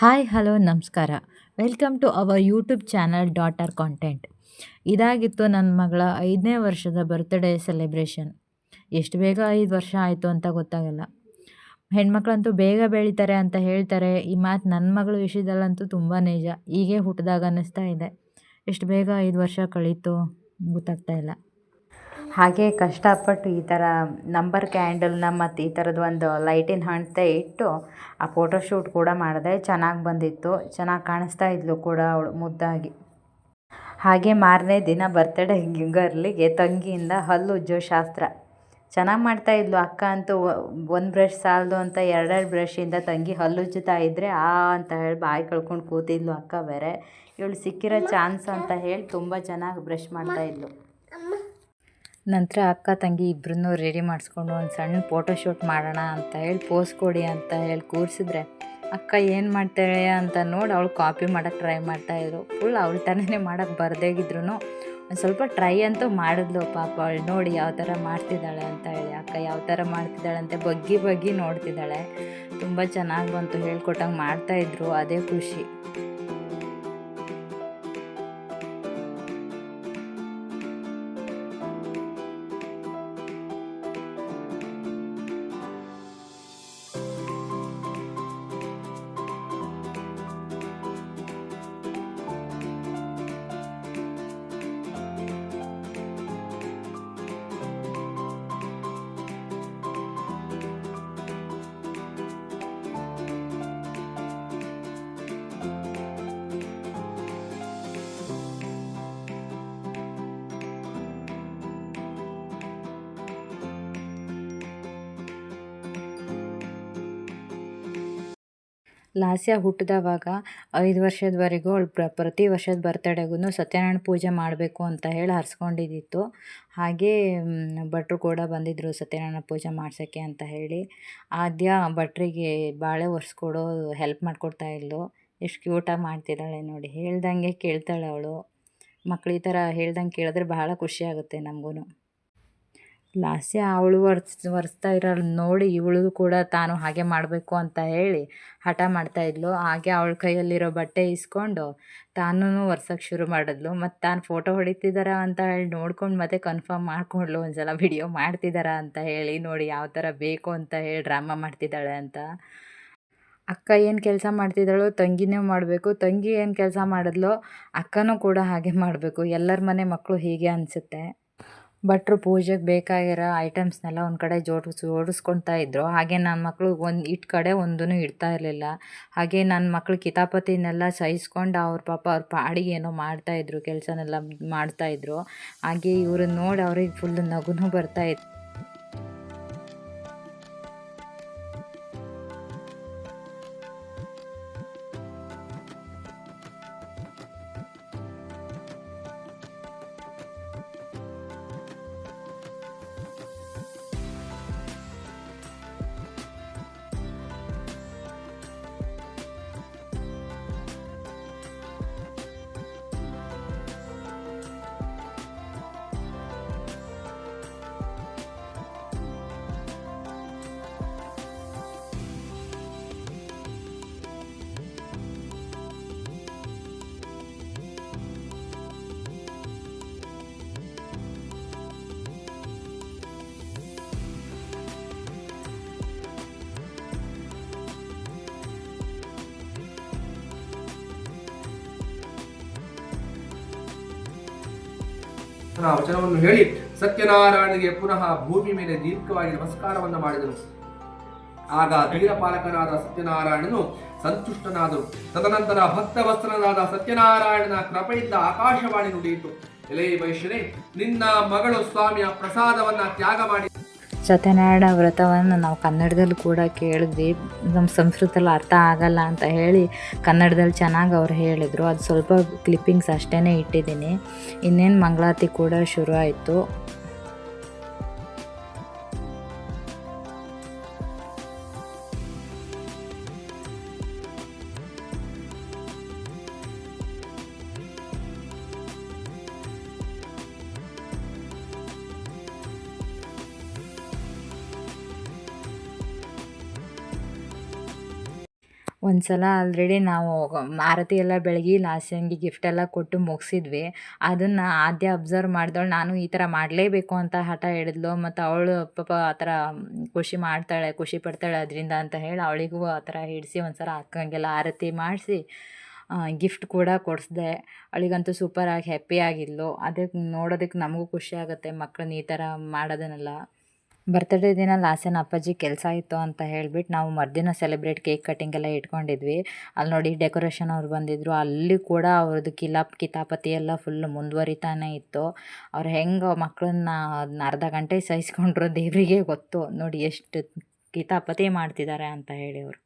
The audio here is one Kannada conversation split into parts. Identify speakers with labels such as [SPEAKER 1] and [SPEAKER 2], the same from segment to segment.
[SPEAKER 1] ಹಾಯ್ ಹಲೋ ನಮಸ್ಕಾರ. Welcome to our YouTube channel daughter content. ಇದಾಗಿತ್ತು ನನ್ನ ಮಗಳ 5ನೇ ವರ್ಷದ ಬರ್ತ್ಡೇ ಸೆಲೆಬ್ರೇಷನ್. ಎಷ್ಟು ಬೇಗ 5 ವರ್ಷ ಆಯಿತು ಅಂತ ಗೊತ್ತಾಗಲ್ಲ. ಹೆಣ್ಮಕ್ಳಂತೂ ಬೇಗ ಬೆಳೀತಾರೆ ಅಂತ ಹೇಳ್ತಾರೆ. ಈ ಮಾತು ನನ್ನ ಮಗಳ ವಿಷಯದಲ್ಲಂತೂ ತುಂಬ ನಿಜ. ಹೀಗೆ ಹುಟ್ಟಿದಾಗ ಅನ್ನಿಸ್ತಾ ಇದೆ. ಎಷ್ಟು ಬೇಗ 5 ವರ್ಷ ಕಳೀತು ಗೊತ್ತಾಗ್ತಾ ಇಲ್ಲ. ಹಾಗೆ ಕಷ್ಟಪಟ್ಟು ಈ ಥರ ನಂಬರ್ ಕ್ಯಾಂಡಲ್ನ ಮತ್ತು ಈ ಥರದ್ದು ಒಂದು ಲೈಟಿನ ಹಣತೆ ಇಟ್ಟು ಆ ಫೋಟೋಶೂಟ್ ಕೂಡ ಮಾಡಿದೆ. ಚೆನ್ನಾಗಿ ಬಂದಿತ್ತು. ಚೆನ್ನಾಗಿ ಕಾಣಿಸ್ತಾ ಇದ್ಲು ಕೂಡ ಅವಳು ಮುದ್ದಾಗಿ. ಹಾಗೆ ಮಾರನೇ ದಿನ ಬರ್ತ್ಡೇ ಗರ್ಲಿಗೆ ತಂಗಿಯಿಂದ ಹಲ್ಲುಜ್ಜೋ ಶಾಸ್ತ್ರ ಚೆನ್ನಾಗಿ ಮಾಡ್ತಾಯಿದ್ಲು. ಅಕ್ಕ ಅಂತೂ ಒಂದು ಬ್ರಷ್ ಸಾಲದು ಅಂತ ಎರಡೆರಡು ಬ್ರಷಿಂದ ತಂಗಿ ಹಲ್ಲುಜ್ಜುತ್ತಾ ಇದ್ದರೆ ಅಂತ ಹೇಳಿ ಬಾಯಿ ಕಳ್ಕೊಂಡು ಕೂತಿದ್ಲು. ಅಕ್ಕ ಬೇರೆ ಇವಳು ಸಿಕ್ಕಿರೋ ಚಾನ್ಸ್ ಅಂತ ಹೇಳಿ ತುಂಬ ಚೆನ್ನಾಗಿ ಬ್ರಷ್ ಮಾಡ್ತಾಯಿದ್ಲು. ನಂತರ ಅಕ್ಕ ತಂಗಿ ಇಬ್ಬರನ್ನೂ ರೆಡಿ ಮಾಡಿಸ್ಕೊಂಡು ಒಂದು ಸಣ್ಣ ಫೋಟೋಶೂಟ್ ಮಾಡೋಣ ಅಂತ ಹೇಳಿ ಪೋಸ್ ಕೊಡಿ ಅಂತ ಹೇಳಿ ಕೂರಿಸಿದ್ರೆ ಅಕ್ಕ ಏನು ಮಾಡ್ತಾಳೆ ಅಂತ ನೋಡಿ ಅವಳು ಕಾಪಿ ಮಾಡೋಕ್ಕೆ ಟ್ರೈ ಮಾಡ್ತಾಯಿದ್ರು. ಫುಲ್ ಅವಳ ಥರನೇ ಮಾಡೋಕ್ಕೆ ಬರ್ದೇಗಿದ್ರು ಒಂದು ಸ್ವಲ್ಪ ಟ್ರೈ ಅಂತೂ ಮಾಡಿದ್ಲು. ಪಾಪ ಅವಳು ನೋಡಿ ಯಾವ ಥರ ಮಾಡ್ತಿದ್ದಾಳೆ ಅಂತ ಹೇಳಿ. ಅಕ್ಕ ಯಾವ ಥರ ಮಾಡ್ತಿದ್ದಾಳೆ ಅಂತ ಬಗ್ಗಿ ನೋಡ್ತಿದ್ದಾಳೆ. ತುಂಬ ಚೆನ್ನಾಗಿ ಬಂತು. ಹೇಳ್ಕೊಟ್ಟಂಗೆ ಮಾಡ್ತಾಯಿದ್ರು. ಅದೇ ಖುಷಿ. ಲಾಸ್ಯ ಹುಟ್ಟಿದವಾಗ 5 ವರ್ಷದವರೆಗೂ ಅವಳು ಪ್ರತಿ ವರ್ಷದ ಬರ್ತಡೇಗೂ ಸತ್ಯನಾರಾಯಣ ಪೂಜೆ ಮಾಡಬೇಕು ಅಂತ ಹೇಳಿ ಹರಿಸ್ಕೊಂಡಿದ್ದಿತ್ತು. ಹಾಗೇ ಭಟ್ರು ಕೂಡ ಬಂದಿದ್ದರು ಸತ್ಯನಾರಾಯಣ ಪೂಜೆ ಮಾಡ್ಸೋಕ್ಕೆ ಅಂತ ಹೇಳಿ. ಆದ್ಯ ಭಟ್ರಿಗೆ ಬಾಳೆ ಒರೆಸ್ಕೊಡೋ ಹೆಲ್ಪ್ ಮಾಡಿಕೊಡ್ತಾ ಇದ್ಲು. ಎಷ್ಟು ಕ್ಯೂಟಾಗಿ ಮಾಡ್ತಿದ್ದಾಳೆ ನೋಡಿ. ಹೇಳ್ದಂಗೆ ಕೇಳ್ತಾಳೆ ಅವಳು. ಮಕ್ಳು ಈ ಥರ ಹೇಳ್ದಂಗೆ ಕೇಳಿದ್ರೆ ಬಹಳ ಖುಷಿ ಆಗುತ್ತೆ ನಮಗೂ. ಲಾಸ್ಯ ಅವಳು ಒರೆಸ್ತಾ ಇರೋಳು ನೋಡಿ ಇವಳು ಕೂಡ ತಾನು ಹಾಗೆ ಮಾಡಬೇಕು ಅಂತ ಹೇಳಿ ಹಠ ಮಾಡ್ತಾಯಿದ್ಲು. ಹಾಗೆ ಅವಳ ಕೈಯಲ್ಲಿರೋ ಬಟ್ಟೆ ಇಸ್ಕೊಂಡು ತಾನೂ ಒರ್ಸೋಕ್ಕೆ ಶುರು ಮಾಡಿದ್ಲು. ಮತ್ತು ತಾನು ಫೋಟೋ ಹೊಡಿತಿದ್ದಾರಾ ಅಂತ ಹೇಳಿ ನೋಡ್ಕೊಂಡು ಮತ್ತೆ ಕನ್ಫರ್ಮ್ ಮಾಡಿಕೊಂಡ್ಲು ಒಂದು ಸಲ ವಿಡಿಯೋ ಮಾಡ್ತಿದ್ದಾರಾ ಅಂತ ಹೇಳಿ. ನೋಡಿ ಯಾವ ಥರ ಬೇಕು ಅಂತ ಹೇಳಿ ಡ್ರಾಮಾ ಮಾಡ್ತಿದ್ದಾಳೆ ಅಂತ. ಅಕ್ಕ ಏನು ಕೆಲಸ ಮಾಡ್ತಿದ್ದಾಳೋ ತಂಗಿನೇ ಮಾಡಬೇಕು, ತಂಗಿ ಏನು ಕೆಲಸ ಮಾಡಿದ್ಲೋ ಅಕ್ಕನೂ ಕೂಡ ಹಾಗೆ ಮಾಡಬೇಕು. ಎಲ್ಲರ ಮನೆ ಮಕ್ಕಳು ಹೀಗೆ ಅನಿಸುತ್ತೆ. ಭಟ್ರು ಪೂಜೆಗೆ ಬೇಕಾಗಿರೋ ಐಟಮ್ಸ್ನೆಲ್ಲ ಒಂದು ಕಡೆ ಜೋಡಿಸ್ಕೊಳ್ತಾ ಇದ್ದರು. ಹಾಗೆ ನನ್ನ ಮಕ್ಕಳು ಇಟ್ಟು ಕಡೆ ಒಂದೂ ಇಡ್ತಾ ಇರಲಿಲ್ಲ. ಹಾಗೆ ನನ್ನ ಮಕ್ಕಳು ಕಿತಾಪತಿನೆಲ್ಲ ಸಹಿಸ್ಕೊಂಡು ಪಾಪ ಅವ್ರ ಪಾಡಿಗೆ ಏನೋ ಮಾಡ್ತಾಯಿದ್ರು, ಕೆಲಸನೆಲ್ಲ ಮಾಡ್ತಾಯಿದ್ರು. ಹಾಗೆ ಇವ್ರನ್ನ ನೋಡಿ ಅವ್ರಿಗೆ ಫುಲ್ ನಗುನೂ ಬರ್ತಾಯಿತ್ತು.
[SPEAKER 2] ವಚನವನ್ನು ಹೇಳಿ ಸತ್ಯನಾರಾಯಣನಿಗೆ ಪುನಃ ಭೂಮಿ ಮೇಲೆ ದೀರ್ಘವಾಗಿ ನಮಸ್ಕಾರವನ್ನು ಮಾಡಿದನು. ಆಗ ತೀರಪಾಲಕನಾದ ಸತ್ಯನಾರಾಯಣನು ಸಂತುಷ್ಟನಾದರು. ತದನಂತರ ಭಕ್ತವತ್ಸಲನಾದ ಸತ್ಯನಾರಾಯಣನ ಕೃಪೆಯಿಂದ ಆಕಾಶವಾಣಿ ನುಡಿಯಿತು. ಎಲೇ ವೈಶ್ಯನೇ, ನಿನ್ನ ಮಗಳು ಸ್ವಾಮಿಯ ಪ್ರಸಾದವನ್ನ ತ್ಯಾಗ ಮಾಡಿ.
[SPEAKER 1] ಸತ್ಯನಾರಾಯಣ ವ್ರತವನ್ನು ನಾವು ಕನ್ನಡದಲ್ಲಿ ಕೂಡ ಕೇಳಿದ್ವಿ. ನಮ್ಮ ಸಂಸ್ಕೃತದಲ್ಲಿ ಅರ್ಥ ಆಗಲ್ಲ ಅಂತ ಹೇಳಿ ಕನ್ನಡದಲ್ಲಿ ಚೆನ್ನಾಗಿ ಅವ್ರು ಹೇಳಿದರು. ಅದು ಸ್ವಲ್ಪ ಕ್ಲಿಪ್ಪಿಂಗ್ಸ್ ಅಷ್ಟೇ ಇಟ್ಟಿದ್ದೀನಿ. ಇನ್ನೇನು ಮಂಗಳಾರತಿ ಕೂಡ ಶುರು ಆಯಿತು. ಒಂದು ಸಲ ಆಲ್ರೆಡಿ ನಾವು ಆರತಿ ಎಲ್ಲ ಬೆಳಗಿ ಲಾಸ್ಯಂಗೆ ಗಿಫ್ಟೆಲ್ಲ ಕೊಟ್ಟು ಮುಗಿಸಿದ್ವಿ. ಅದನ್ನು ಆದ್ಯ ಅಬ್ಸರ್ವ್ ಮಾಡಿದವಳು, ನಾನು ಈ ಥರ ಮಾಡಲೇಬೇಕು ಅಂತ ಹಠ ಹಿಡಿದ್ಲು. ಮತ್ತು ಅವಳು ಪಾಪ ಆ ಥರ ಖುಷಿ ಪಡ್ತಾಳೆ ಅದರಿಂದ ಅಂತ ಹೇಳಿ ಅವಳಿಗೂ ಆ ಥರ ಹಿಡಿಸಿ ಒಂದು ಸಲ ಅಕ್ಕಂಗೆಲ್ಲ ಆರತಿ ಮಾಡಿಸಿ ಗಿಫ್ಟ್ ಕೂಡ ಕೊಡಿಸ್ದೆ. ಅವಳಿಗಂತೂ ಸೂಪರಾಗಿ ಹ್ಯಾಪಿಯಾಗಿದ್ಲು. ಅದಕ್ಕೆ ನೋಡೋದಕ್ಕೆ ನಮಗೂ ಖುಷಿ ಆಗುತ್ತೆ ಮಕ್ಕಳನ್ನ ಈ ಥರ ಮಾಡೋದನ್ನೆಲ್ಲ. ಬರ್ತ್ಡೇ ದಿನ ಲಾಸ್ಯನ ಅಪ್ಪಾಜಿ ಕೆಲಸ ಇತ್ತು ಅಂತ ಹೇಳ್ಬಿಟ್ಟು ನಾವು ಮರುದಿನ ಸೆಲೆಬ್ರೇಟ್ ಕೇಕ್ ಕಟ್ಟಿಂಗ್ ಎಲ್ಲ ಇಟ್ಕೊಂಡಿದ್ವಿ. ಅಲ್ಲಿ ನೋಡಿ ಡೆಕೋರೇಷನ್ ಅವ್ರು ಬಂದಿದ್ದರು. ಅಲ್ಲಿ ಕೂಡ ಅವ್ರದ್ದು ಕಿತಾಪತಿ ಎಲ್ಲ ಫುಲ್ ಮುಂದುವರಿತಾನೆ ಇತ್ತು. ಅವ್ರು ಹೆಂಗೆ ಮಕ್ಕಳನ್ನ ಅರ್ಧ ಗಂಟೆ ಸಹಿಸ್ಕೊಂಡ್ರು ದೇವರಿಗೆ ಗೊತ್ತು. ನೋಡಿ ಎಷ್ಟು ಕಿತಾಪತಿ ಮಾಡ್ತಿದ್ದಾರೆ ಅಂತ ಹೇಳಿ ಅವರು.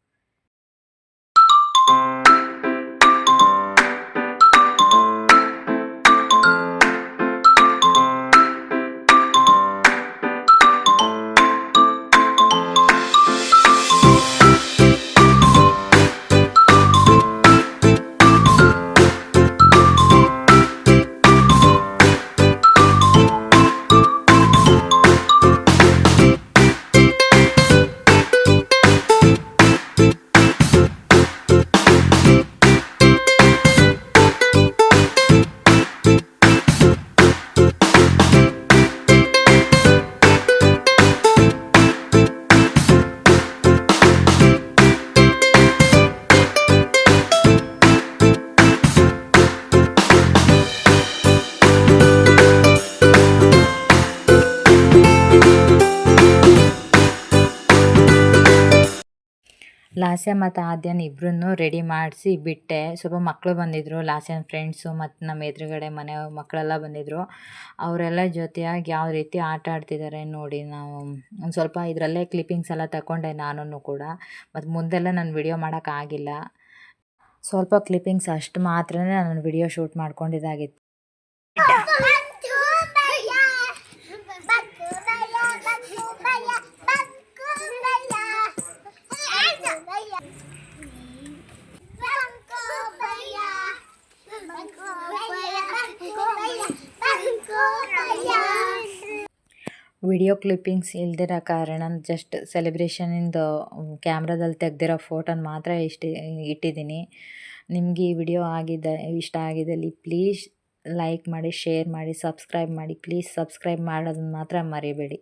[SPEAKER 1] ಲಾಸ್ಯ ಮತ್ತು ಆದ್ಯನ ಇಬ್ಬರನ್ನೂ ರೆಡಿ ಮಾಡಿಸಿ ಬಿಟ್ಟೆ. ಸ್ವಲ್ಪ ಮಕ್ಕಳು ಬಂದಿದ್ದರು, ಲಾಸ್ಯನ ಫ್ರೆಂಡ್ಸು ಮತ್ತು ನಮ್ಮ ಎದುರುಗಡೆ ಮನೆ ಮಕ್ಕಳೆಲ್ಲ ಬಂದಿದ್ದರು. ಅವರೆಲ್ಲ ಜೊತೆಯಾಗಿ ಯಾವ ರೀತಿ ಆಟ ಆಡ್ತಿದ್ದಾರೆ ನೋಡಿ. ನಾವು ಒಂದು ಸ್ವಲ್ಪ ಇದರಲ್ಲೇ ಕ್ಲಿಪ್ಪಿಂಗ್ಸ್ ಎಲ್ಲ ತಗೊಂಡೆ ನಾನು ಕೂಡ. ಮತ್ತು ಮುಂದೆಲ್ಲ ನಾನು ವಿಡಿಯೋ ಮಾಡೋಕ್ಕಾಗಿಲ್ಲ. ಸ್ವಲ್ಪ ಕ್ಲಿಪ್ಪಿಂಗ್ಸ್ ಅಷ್ಟು ಮಾತ್ರ ನಾನು ವಿಡಿಯೋ ಶೂಟ್ ಮಾಡ್ಕೊಂಡಿದ್ದಾಗಿತ್ತು. ವಿಡಿಯೋ ಕ್ಲಿಪ್ಪಿಂಗ್ಸ್ ಇಲ್ದಿರೋ ಕಾರಣ ಜಸ್ಟ್ ಸೆಲೆಬ್ರೇಷನಿಂದು ಕ್ಯಾಮ್ರಾದಲ್ಲಿ ತೆಗ್ದಿರೋ ಫೋಟೋನ ಮಾತ್ರ ಇಟ್ಟಿದ್ದೀನಿ. ನಿಮಗೆ ಈ ವಿಡಿಯೋ ಇಷ್ಟ ಆಗಿದ್ದಲ್ಲಿ ಪ್ಲೀಸ್ ಲೈಕ್ ಮಾಡಿ, ಶೇರ್ ಮಾಡಿ, ಸಬ್ಸ್ಕ್ರೈಬ್ ಮಾಡಿ. ಪ್ಲೀಸ್ ಸಬ್ಸ್ಕ್ರೈಬ್ ಮಾಡೋದನ್ನ ಮಾತ್ರ ಮರಿಬೇಡಿ.